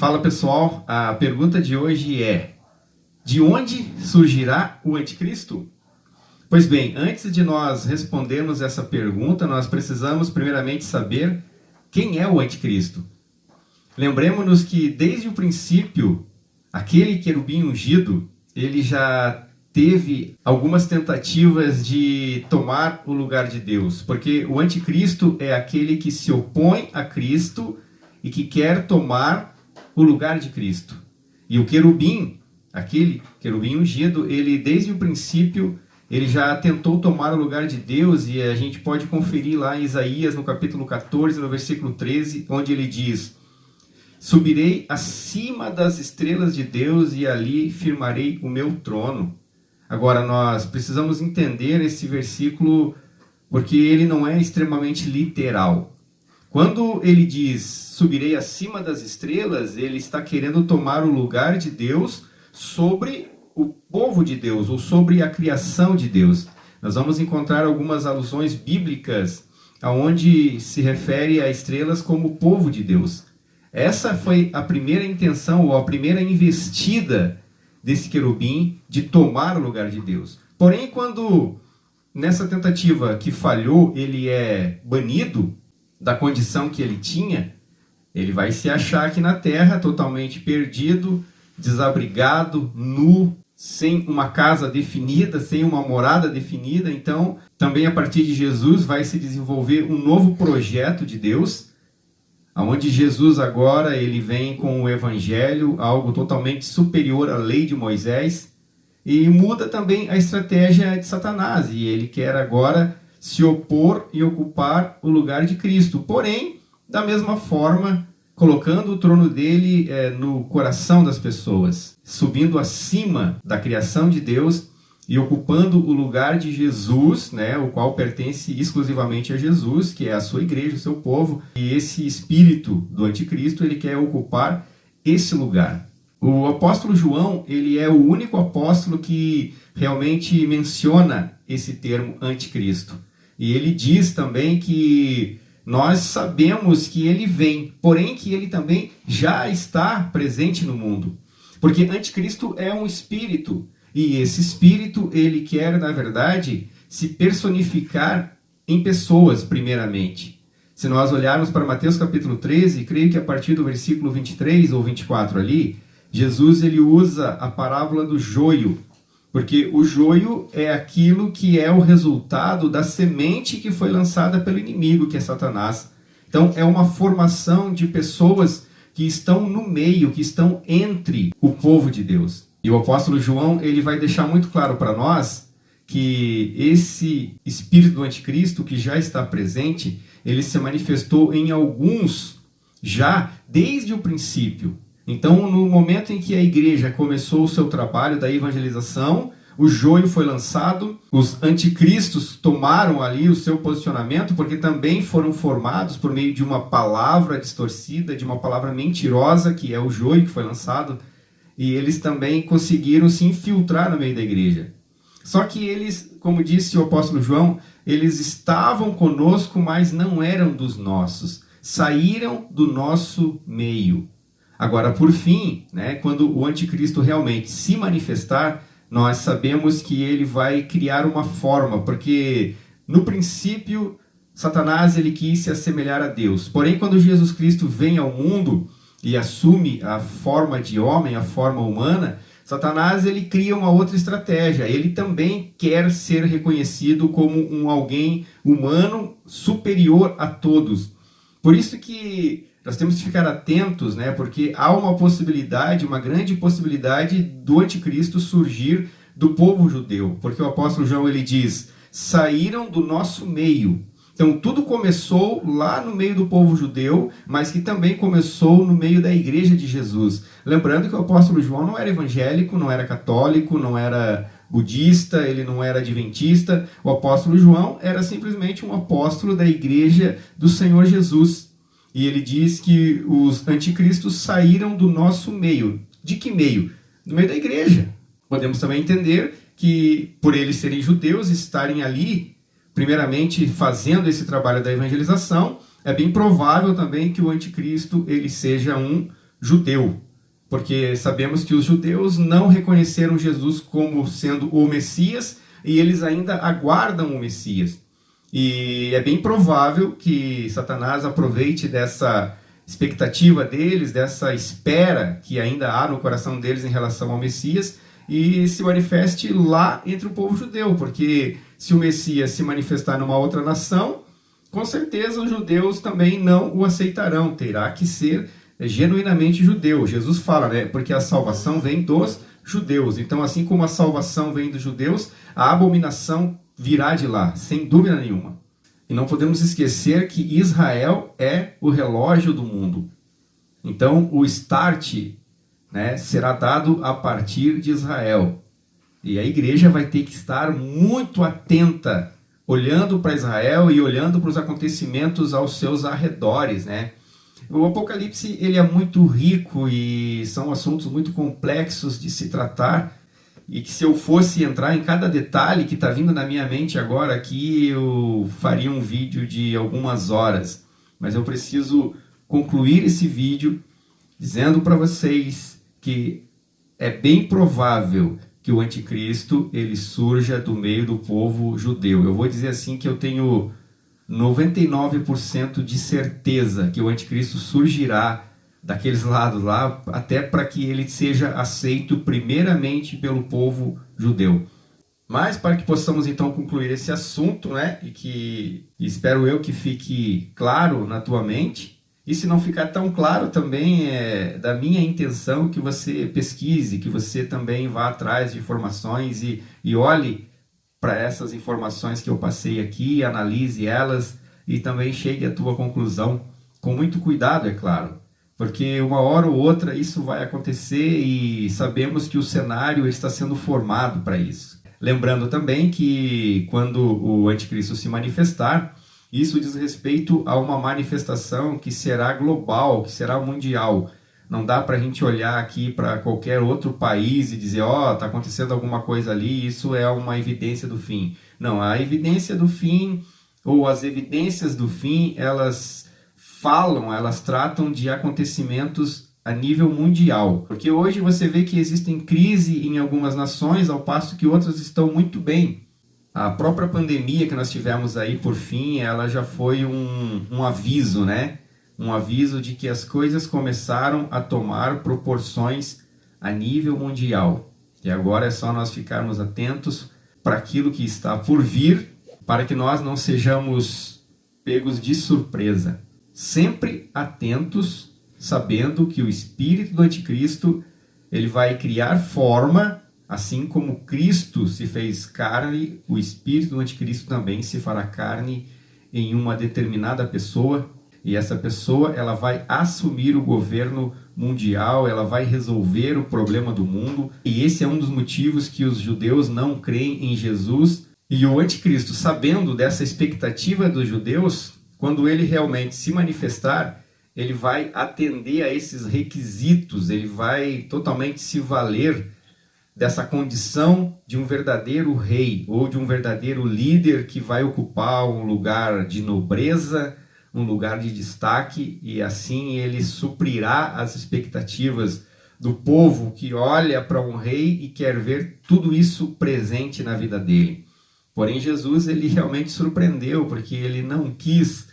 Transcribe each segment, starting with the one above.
Fala pessoal, a pergunta de hoje é: de onde surgirá o anticristo? Pois bem, antes de nós respondermos essa pergunta, nós precisamos primeiramente saber quem é o anticristo. Lembremos-nos que desde o princípio, aquele querubim ungido, ele já teve algumas tentativas de tomar o lugar de Deus, porque o anticristo é aquele que se opõe a Cristo e que quer tomar o lugar de Cristo. E o querubim, aquele querubim ungido, ele desde o princípio, ele já tentou tomar o lugar de Deus, e a gente pode conferir lá em Isaías, no capítulo 14, no versículo 13, onde ele diz: subirei acima das estrelas de Deus e ali firmarei o meu trono. Agora, nós precisamos entender esse versículo porque ele não é extremamente literal. Quando ele diz, subirei acima das estrelas, ele está querendo tomar o lugar de Deus sobre o povo de Deus, ou sobre a criação de Deus. Nós vamos encontrar algumas alusões bíblicas onde se refere a estrelas como o povo de Deus. Essa foi a primeira intenção, ou a primeira investida desse querubim de tomar o lugar de Deus. Porém, quando nessa tentativa que falhou, ele é banido da condição que ele tinha, ele vai se achar aqui na terra totalmente perdido, desabrigado, nu, sem uma casa definida, sem uma morada definida. Então, também a partir de Jesus vai se desenvolver um novo projeto de Deus, onde Jesus agora ele vem com o evangelho, algo totalmente superior à lei de Moisés, e muda também a estratégia de Satanás, e ele quer agora se opor e ocupar o lugar de Cristo. Porém, da mesma forma, colocando o trono dele no coração das pessoas, subindo acima da criação de Deus e ocupando o lugar de Jesus, o qual pertence exclusivamente a Jesus, que é a sua igreja, o seu povo. E esse espírito do anticristo, ele quer ocupar esse lugar. O apóstolo João, ele é o único apóstolo que realmente menciona esse termo anticristo. E ele diz também que nós sabemos que ele vem, porém que ele também já está presente no mundo. Porque anticristo é um espírito, e esse espírito ele quer, na verdade, se personificar em pessoas, primeiramente. Se nós olharmos para Mateus capítulo 13, creio que a partir do versículo 23 ou 24 ali, Jesus ele usa a parábola do joio, porque o joio é aquilo que é o resultado da semente que foi lançada pelo inimigo, que é Satanás. Então, é uma formação de pessoas que estão no meio, que estão entre o povo de Deus. E o apóstolo João, ele vai deixar muito claro para nós que esse espírito do anticristo, que já está presente, ele se manifestou em alguns já desde o princípio. Então, no momento em que a igreja começou o seu trabalho da evangelização, o joio foi lançado, os anticristos tomaram ali o seu posicionamento, porque também foram formados por meio de uma palavra distorcida, de uma palavra mentirosa, que é o joio que foi lançado, e eles também conseguiram se infiltrar no meio da igreja. Só que eles, como disse o apóstolo João, eles estavam conosco, mas não eram dos nossos, saíram do nosso meio. Agora, por fim, quando o anticristo realmente se manifestar, nós sabemos que ele vai criar uma forma, porque no princípio Satanás ele quis se assemelhar a Deus. Porém, quando Jesus Cristo vem ao mundo e assume a forma de homem, a forma humana, Satanás ele cria uma outra estratégia. Ele também quer ser reconhecido como alguém humano superior a todos. Por isso que nós temos que ficar atentos, porque há uma possibilidade, uma grande possibilidade do anticristo surgir do povo judeu. Porque o apóstolo João ele diz, saíram do nosso meio. Então tudo começou lá no meio do povo judeu, mas que também começou no meio da igreja de Jesus. Lembrando que o apóstolo João não era evangélico, não era católico, não era budista, ele não era adventista. O apóstolo João era simplesmente um apóstolo da igreja do Senhor Jesus. E ele diz que os anticristos saíram do nosso meio. De que meio? Do meio da igreja. Podemos também entender que, por eles serem judeus, estarem ali, primeiramente fazendo esse trabalho da evangelização, é bem provável também que o anticristo ele seja um judeu, porque sabemos que os judeus não reconheceram Jesus como sendo o Messias e eles ainda aguardam o Messias. E é bem provável que Satanás aproveite dessa expectativa deles, dessa espera que ainda há no coração deles em relação ao Messias, e se manifeste lá entre o povo judeu, porque se o Messias se manifestar numa outra nação, com certeza os judeus também não o aceitarão, terá que ser genuinamente judeu. Jesus fala, né? Porque a salvação vem dos judeus. Então, assim como a salvação vem dos judeus, a abominação virá de lá, sem dúvida nenhuma. E não podemos esquecer que Israel é o relógio do mundo. Então, o start, né, será dado a partir de Israel. E a igreja vai ter que estar muito atenta, olhando para Israel e olhando para os acontecimentos aos seus arredores, né? O Apocalipse ele é muito rico e são assuntos muito complexos de se tratar, e que se eu fosse entrar em cada detalhe que está vindo na minha mente agora aqui, eu faria um vídeo de algumas horas. Mas eu preciso concluir esse vídeo dizendo para vocês que é bem provável que o anticristo ele surja do meio do povo judeu. Eu vou dizer assim que eu tenho 99% de certeza que o anticristo surgirá daqueles lados lá, até para que ele seja aceito primeiramente pelo povo judeu. Mas para que possamos então concluir esse assunto, né, e que espero eu que fique claro na tua mente, e se não ficar tão claro também é da minha intenção que você pesquise, que você também vá atrás de informações e olhe para essas informações que eu passei aqui, analise elas e também chegue à tua conclusão com muito cuidado, é claro. Porque uma hora ou outra isso vai acontecer e sabemos que o cenário está sendo formado para isso. Lembrando também que quando o anticristo se manifestar, isso diz respeito a uma manifestação que será global, que será mundial. Não dá para a gente olhar aqui para qualquer outro país e dizer, ó, está acontecendo alguma coisa ali, isso é uma evidência do fim. Não, a evidência do fim, ou as evidências do fim, elas tratam de acontecimentos a nível mundial. Porque hoje você vê que existem crise em algumas nações, ao passo que outras estão muito bem. A própria pandemia que nós tivemos aí, por fim, ela já foi um aviso, né? Um aviso de que as coisas começaram a tomar proporções a nível mundial. E agora é só nós ficarmos atentos para aquilo que está por vir, para que nós não sejamos pegos de surpresa. Sempre atentos, sabendo que o espírito do anticristo ele vai criar forma, assim como Cristo se fez carne, o espírito do anticristo também se fará carne em uma determinada pessoa, e essa pessoa ela vai assumir o governo mundial, ela vai resolver o problema do mundo, e esse é um dos motivos que os judeus não creem em Jesus. E o anticristo, sabendo dessa expectativa dos judeus, quando ele realmente se manifestar, ele vai atender a esses requisitos, ele vai totalmente se valer dessa condição de um verdadeiro rei ou de um verdadeiro líder que vai ocupar um lugar de nobreza, um lugar de destaque, e assim ele suprirá as expectativas do povo que olha para um rei e quer ver tudo isso presente na vida dele. Porém, Jesus ele realmente surpreendeu, porque ele não quis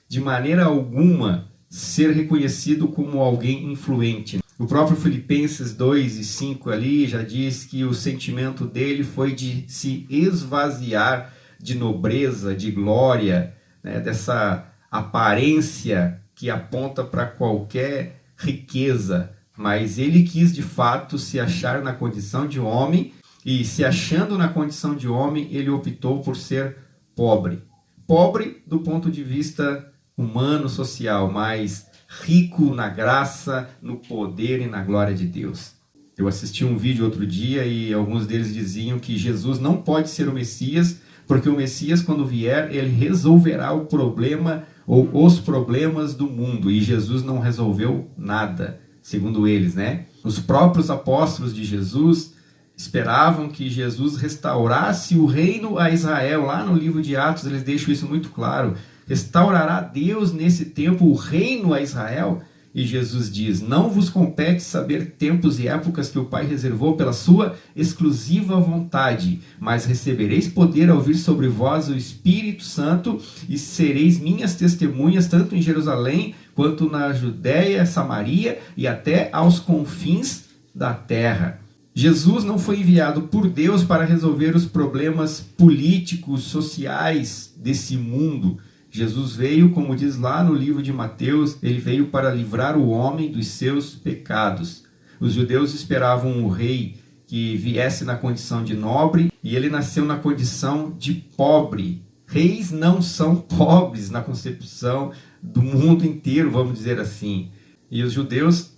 de maneira alguma ser reconhecido como alguém influente. O próprio Filipenses 2:5 ali já diz que o sentimento dele foi de se esvaziar de nobreza, de glória, né, dessa aparência que aponta para qualquer riqueza, mas ele quis de fato se achar na condição de homem, e se achando na condição de homem, ele optou por ser pobre. Pobre do ponto de vista humano, social, mas rico na graça, no poder e na glória de Deus. Eu assisti um vídeo outro dia e alguns deles diziam que Jesus não pode ser o Messias, porque o Messias, quando vier, ele resolverá o problema ou os problemas do mundo, e Jesus não resolveu nada, segundo eles, né? Os próprios apóstolos de Jesus esperavam que Jesus restaurasse o reino a Israel. Lá no livro de Atos eles deixam isso muito claro. Restaurará Deus nesse tempo o reino a Israel? E Jesus diz: não vos compete saber tempos e épocas que o Pai reservou pela sua exclusiva vontade, mas recebereis poder ao vir sobre vós o Espírito Santo e sereis minhas testemunhas tanto em Jerusalém quanto na Judéia, Samaria e até aos confins da terra. Jesus não foi enviado por Deus para resolver os problemas políticos, sociais desse mundo. Jesus veio, como diz lá no livro de Mateus, ele veio para livrar o homem dos seus pecados. Os judeus esperavam um rei que viesse na condição de nobre e ele nasceu na condição de pobre. Reis não são pobres na concepção do mundo inteiro, vamos dizer assim. E os judeus,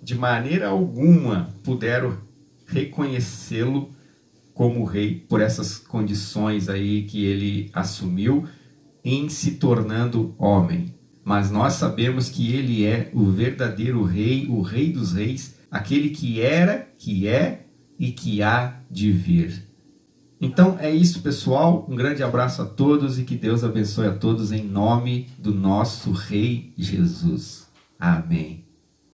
de maneira alguma, puderam reconhecê-lo como rei por essas condições aí que ele assumiu em se tornando homem. Mas nós sabemos que ele é o verdadeiro rei, o rei dos reis, aquele que era, que é e que há de vir. Então é isso, pessoal. Um grande abraço a todos e que Deus abençoe a todos em nome do nosso Rei Jesus. Amém.